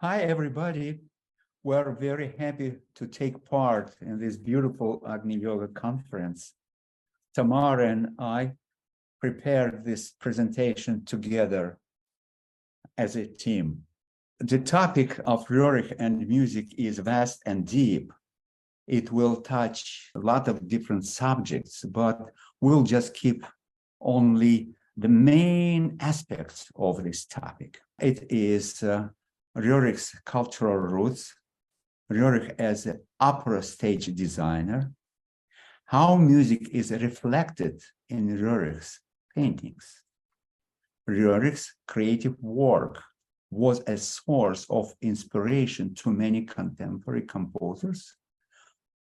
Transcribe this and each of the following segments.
Hi, everybody. We're very happy to take part in this beautiful Agni Yoga conference. Tamara and I prepared this presentation together as a team. The topic of Roerich and music is vast and deep. It will touch a lot of different subjects, but we'll just keep only the main aspects of this topic. It is Roerich's cultural roots, Roerich as an opera stage designer, how music is reflected in Roerich's paintings. Roerich's creative work was a source of inspiration to many contemporary composers,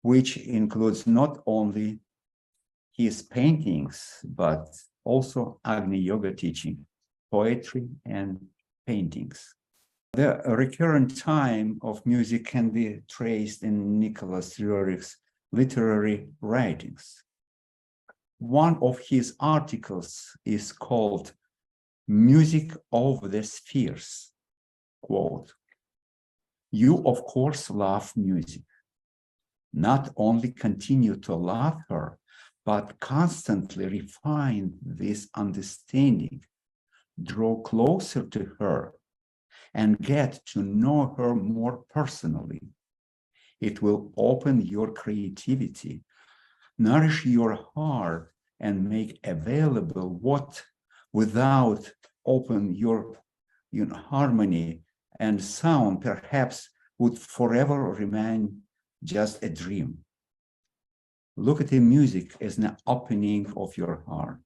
which includes not only his paintings, but also Agni Yoga teaching, poetry, and paintings. The recurrent time of music can be traced in Nicholas Roerich's literary writings. One of his articles is called Music of the Spheres. Quote, "You, of course, love music. Not only continue to love her, but constantly refine this understanding, draw closer to her, and get to know her more personally. It will open your creativity, nourish your heart, and make available what without open your harmony and sound perhaps would forever remain just a dream. Look at the music as an opening of your heart.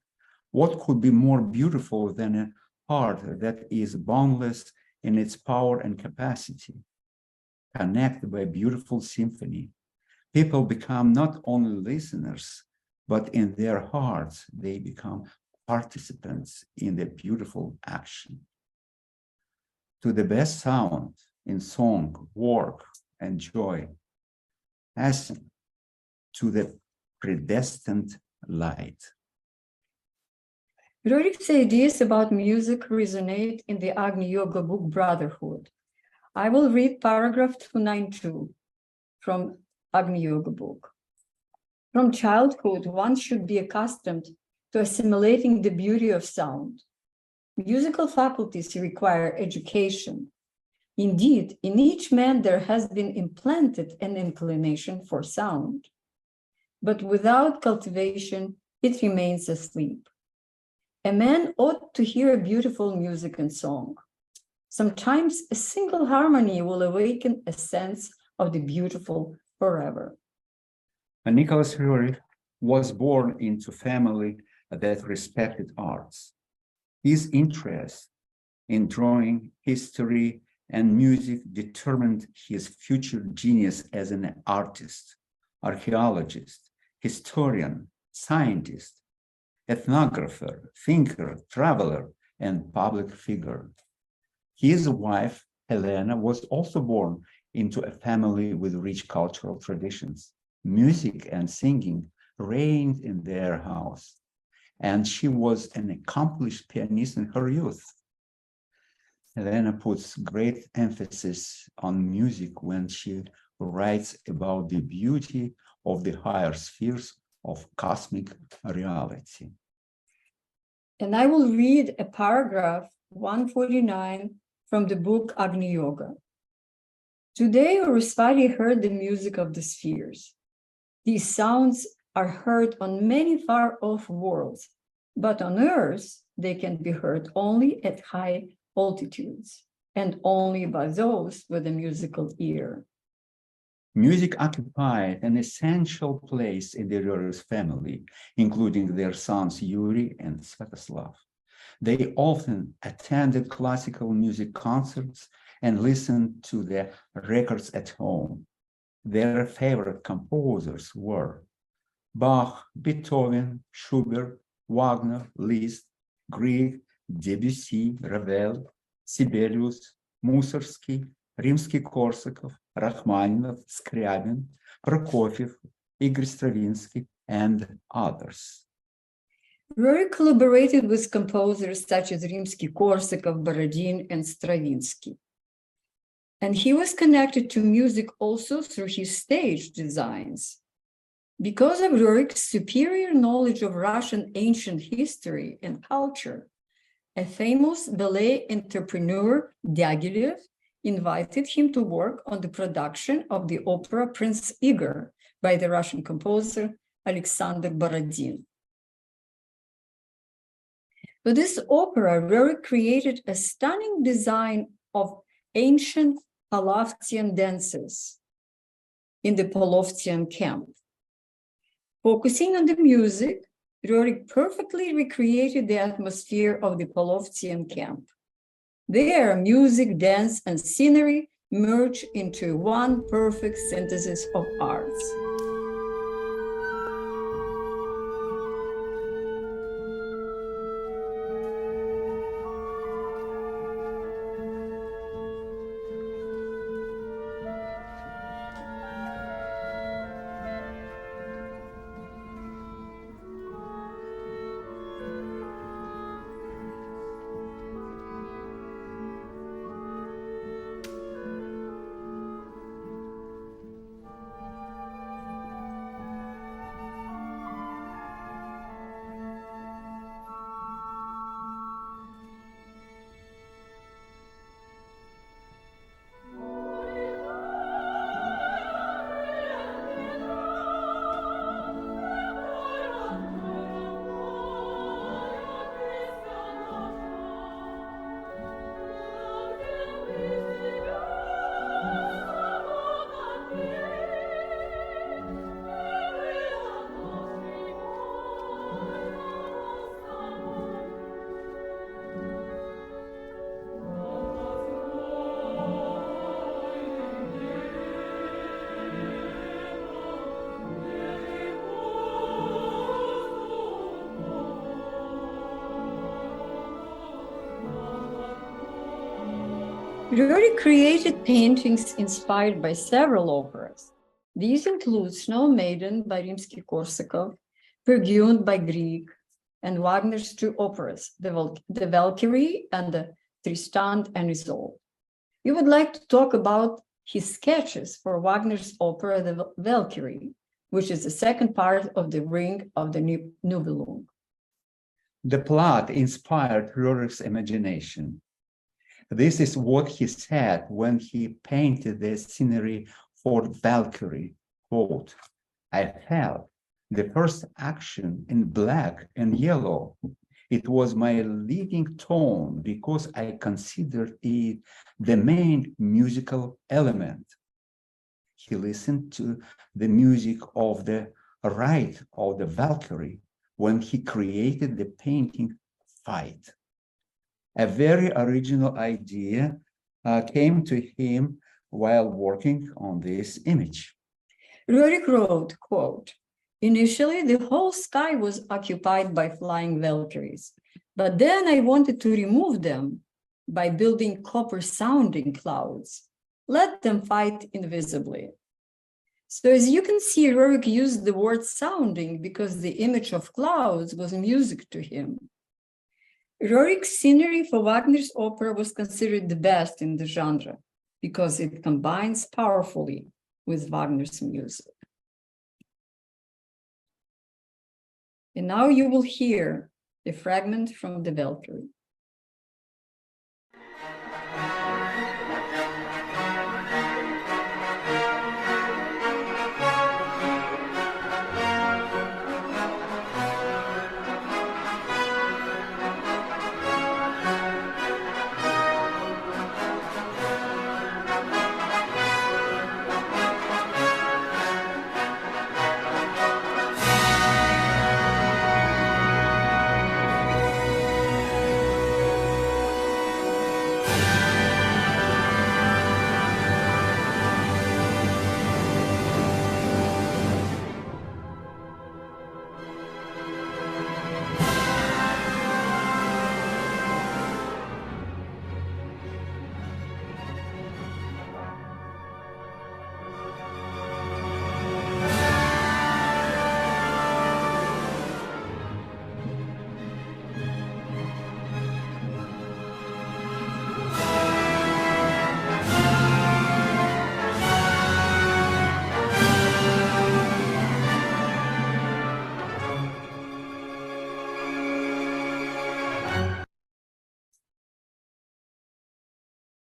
What could be more beautiful than a heart that is boundless in its power and capacity? Connected by a beautiful symphony, people become not only listeners, but in their hearts, they become participants in the beautiful action. To the best sound in song, work, and joy, as to the predestined light." Roerich's ideas about music resonate in the Agni Yoga book Brotherhood. I will read paragraph 292 from Agni Yoga book. From childhood, one should be accustomed to assimilating the beauty of sound. Musical faculties require education. Indeed, in each man there has been implanted an inclination for sound, but without cultivation, it remains asleep. A man ought to hear beautiful music and song. Sometimes a single harmony will awaken a sense of the beautiful forever. Nicholas Roerich was born into a family that respected arts. His interest in drawing, history, and music determined his future genius as an artist, archaeologist, historian, scientist, ethnographer, thinker, traveler, and public figure. His wife, Helena, was also born into a family with rich cultural traditions. Music and singing reigned in their house, and she was an accomplished pianist in her youth. Helena puts great emphasis on music when she writes about the beauty of the higher spheres of cosmic reality. And I will read a paragraph 149 from the book Agni Yoga. Today, Urusvali heard the music of the spheres. These sounds are heard on many far-off worlds, but on Earth, they can be heard only at high altitudes and only by those with a musical ear. Music occupied an essential place in the Roerich family, including their sons Yuri and Svetoslav. They often attended classical music concerts and listened to the records at home. Their favorite composers were Bach, Beethoven, Schubert, Wagner, Liszt, Grieg, Debussy, Ravel, Sibelius, Mussorgsky, Rimsky-Korsakov, Rachmaninoff, Scriabin, Prokofiev, Igor Stravinsky, and others. Roerich collaborated with composers such as Rimsky-Korsakov, Borodin, and Stravinsky. And he was connected to music also through his stage designs. Because of Roerich's superior knowledge of Russian ancient history and culture, a famous ballet entrepreneur, Diaghilev, invited him to work on the production of the opera Prince Igor by the Russian composer Alexander Borodin. For this opera, Roerich created a stunning design of ancient Palovtian dances in the Palovtian camp. Focusing on the music, Roerich perfectly recreated the atmosphere of the Palovtian camp. There, music, dance, and scenery merge into one perfect synthesis of arts. Roerich created paintings inspired by several operas. These include Snow Maiden by Rimsky-Korsakov, Peer Gynt by Grieg, and Wagner's two operas, the Valkyrie and the Tristan and Isolde. We would like to talk about his sketches for Wagner's opera, the Valkyrie, which is the second part of the Ring of the Nibelung. The plot inspired Roerich's imagination. This is what he said when he painted the scenery for Valkyrie, quote, "I felt the first action in black and yellow. It was my leading tone because I considered it the main musical element." He listened to the music of the rite of the Valkyrie when he created the painting Fight. A very original idea came to him while working on this image. Roerich wrote, quote, "Initially, the whole sky was occupied by flying Valkyries, but then I wanted to remove them by building copper-sounding clouds. Let them fight invisibly." So as you can see, Roerich used the word sounding because the image of clouds was music to him. Roerich's scenery for Wagner's opera was considered the best in the genre because it combines powerfully with Wagner's music. And now you will hear a fragment from the Valkyrie.